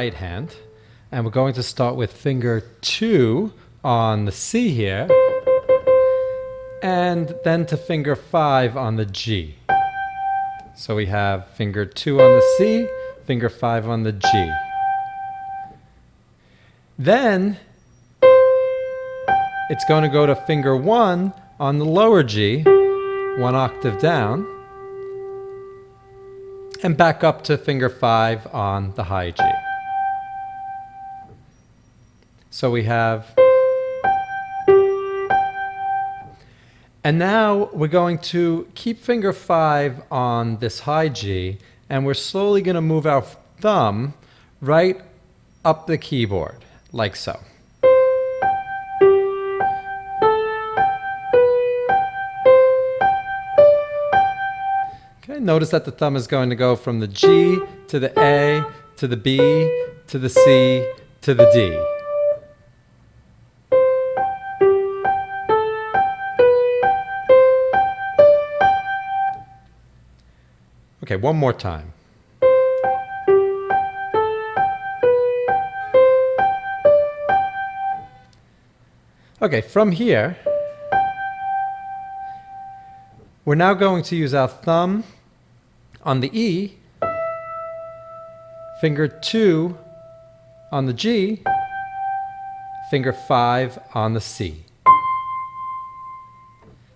right hand. And we're going to start with finger 2 on the C here, and then to finger 5 on the G. So we have finger 2 on the C, finger 5 on the G. Then it's going to go to finger 1 on the lower G, 1 octave down, and back up to finger 5 on the high G. So we have, and now we're going to keep finger 5 on this high G, and we're slowly going to move our thumb right up the keyboard, like so. Okay, notice that the thumb is going to go from the G to the A to the B to the C to the D. Okay, one more time. Okay, from here, we're now going to use our thumb on the E, finger 2 on the G, finger 5 on the C.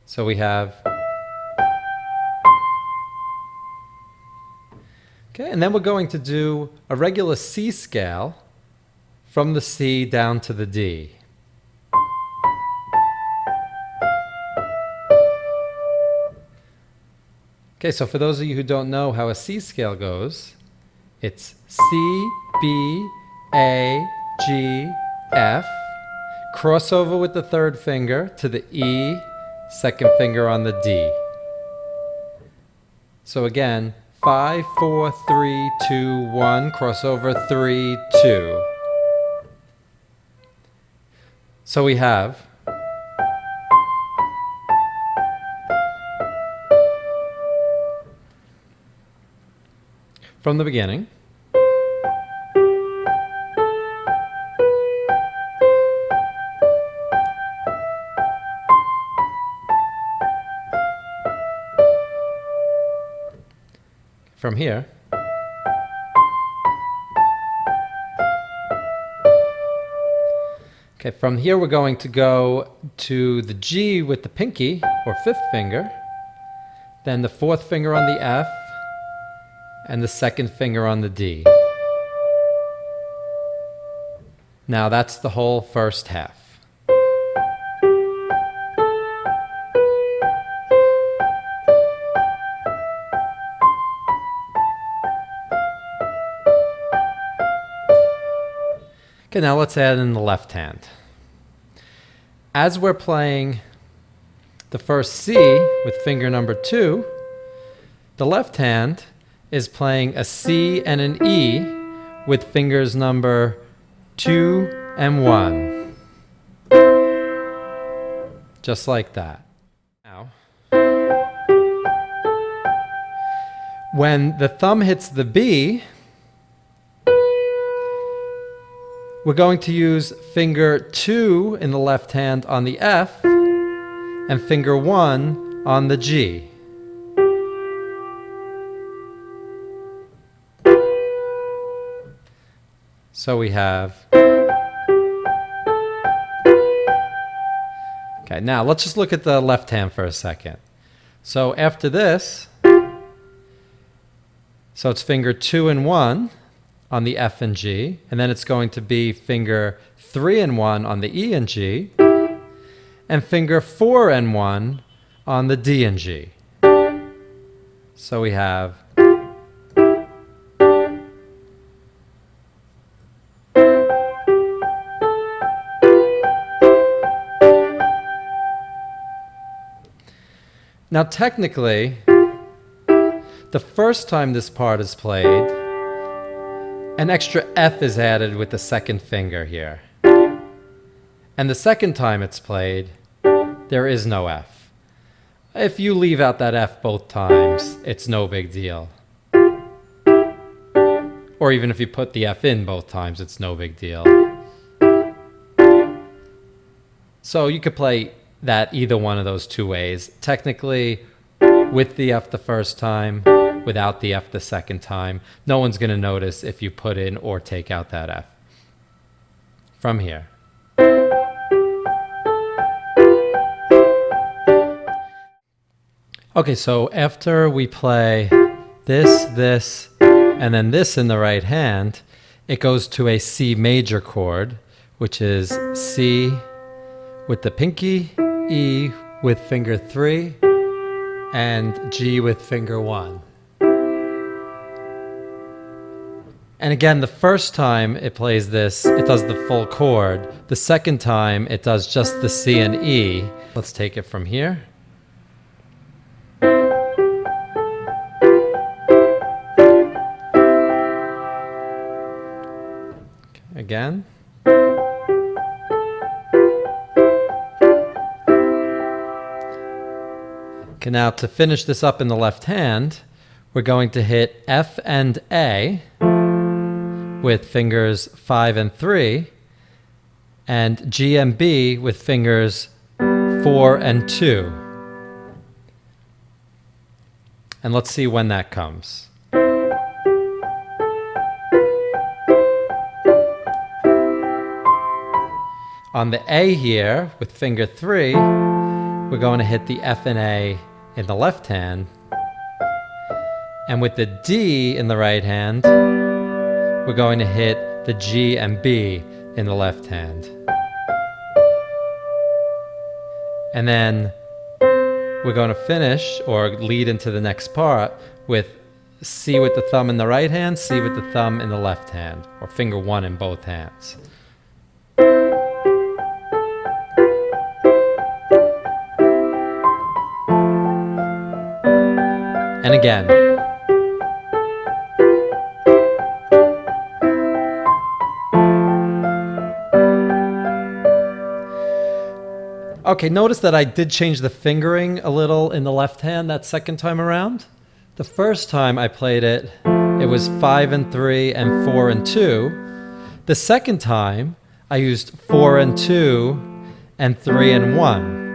So we have, okay, and then we're going to do a regular C scale from the C down to the D. Okay, so for those of you who don't know how a C scale goes, it's C, B, A, G, F, crossover with the third finger to the E, second finger on the D. So again, 5, 4, 3, 2, 1, crossover 3, 2. So we have from the beginning. From here. Okay, from here we're going to go to the G with the pinky, or fifth finger, then the fourth finger on the F, and the second finger on the D. Now that's the whole first half. Okay, now let's add in the left hand. As we're playing the first C with finger number 2, the left hand is playing a C and an E with fingers number 2 and 1. Just like that. Now, when the thumb hits the B, we're going to use finger 2 in the left hand on the F and finger 1 on the G. So we have, okay, now let's just look at the left hand for a second. So after this, so it's finger 2 and 1 on the F and G, and then it's going to be finger 3 and 1 on the E and G, and finger 4 and 1 on the D and G. So we have, now technically, the first time this part is played, an extra F is added with the second finger here. And the second time it's played, there is no F. If you leave out that F both times, it's no big deal. Or even if you put the F in both times, it's no big deal. So you could play that either one of those two ways. Technically, with the F the first time, without the F the second time. No one's going to notice if you put in or take out that F. From here. Okay, so after we play this, and then this in the right hand, it goes to a C major chord, which is C with the pinky, E with finger 3, and G with finger 1. And again, the first time it plays this, it does the full chord. The second time, it does just the C and E. Let's take it from here. Again. Okay, now to finish this up in the left hand, we're going to hit F and A with fingers 5 and 3, and G and B with fingers 4 and 2. And let's see when that comes. On the A here, with finger 3, we're going to hit the F and A in the left hand. And with the D in the right hand, we're going to hit the G and B in the left hand. And then we're going to finish, or lead into the next part, with C with the thumb in the right hand, C with the thumb in the left hand, or finger 1 in both hands. And again. Okay, notice that I did change the fingering a little in the left hand that second time around. The first time I played it, it was 5 and 3 and 4 and 2. The second time, I used 4 and 2 and 3 and 1.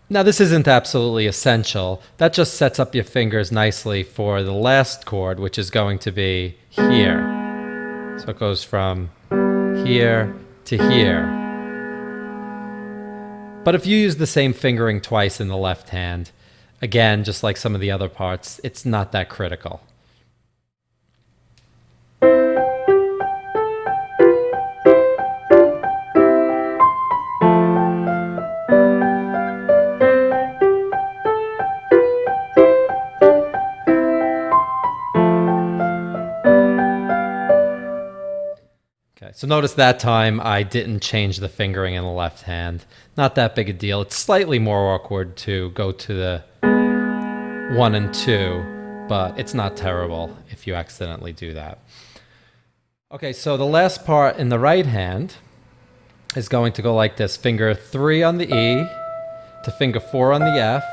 Now this isn't absolutely essential. That just sets up your fingers nicely for the last chord, which is going to be here. So it goes from here to here. But if you use the same fingering twice in the left hand, again, just like some of the other parts, it's not that critical. So notice that time I didn't change the fingering in the left hand. Not that big a deal. It's slightly more awkward to go to the 1 and 2, but it's not terrible if you accidentally do that. Okay, so the last part in the right hand is going to go like this. Finger 3 on the E, to finger 4 on the F,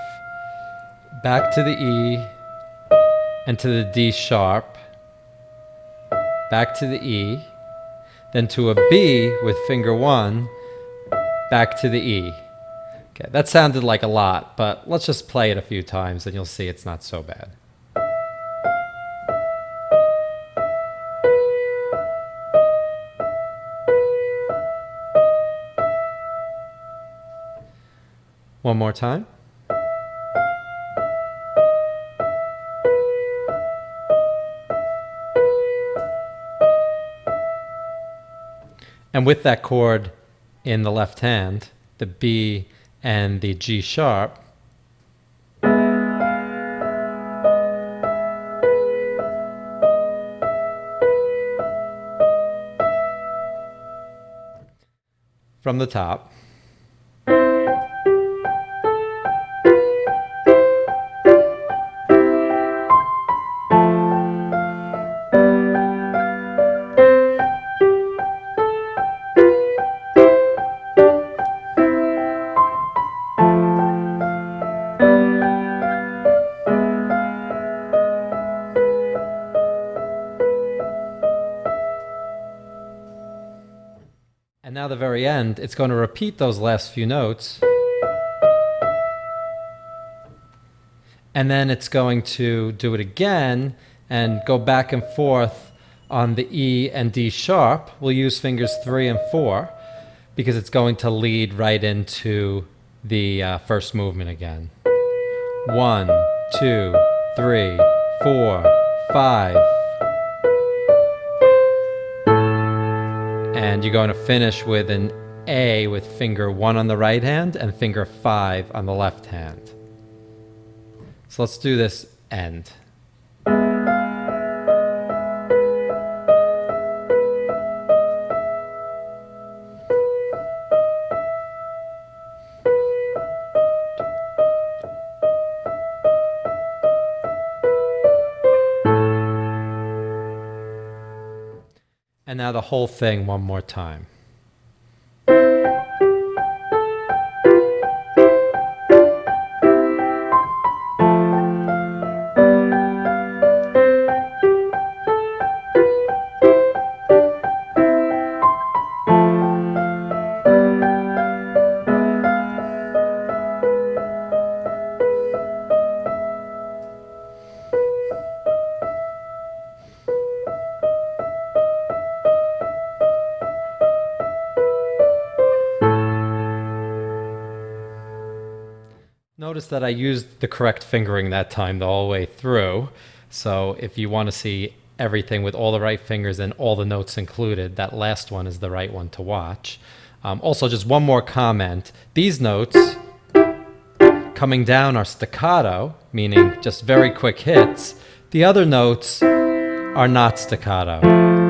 back to the E, and to the D sharp, back to the E, then to a B with finger 1, back to the E. Okay, that sounded like a lot, but let's just play it a few times and you'll see it's not so bad. One more time. And with that chord in the left hand, the B and the G sharp, from the top, the very end, it's going to repeat those last few notes. And then it's going to do it again and go back and forth on the E and D sharp. We'll use fingers 3 and 4 because it's going to lead right into the first movement again. 1, 2, 3, 4, 5. And you're going to finish with an A with finger 1 on the right hand and finger 5 on the left hand. So let's do this end. And now the whole thing one more time. Notice that I used the correct fingering that time the whole way through. So if you want to see everything with all the right fingers and all the notes included, that last one is the right one to watch. Also, just one more comment. These notes coming down are staccato, meaning just very quick hits. The other notes are not staccato.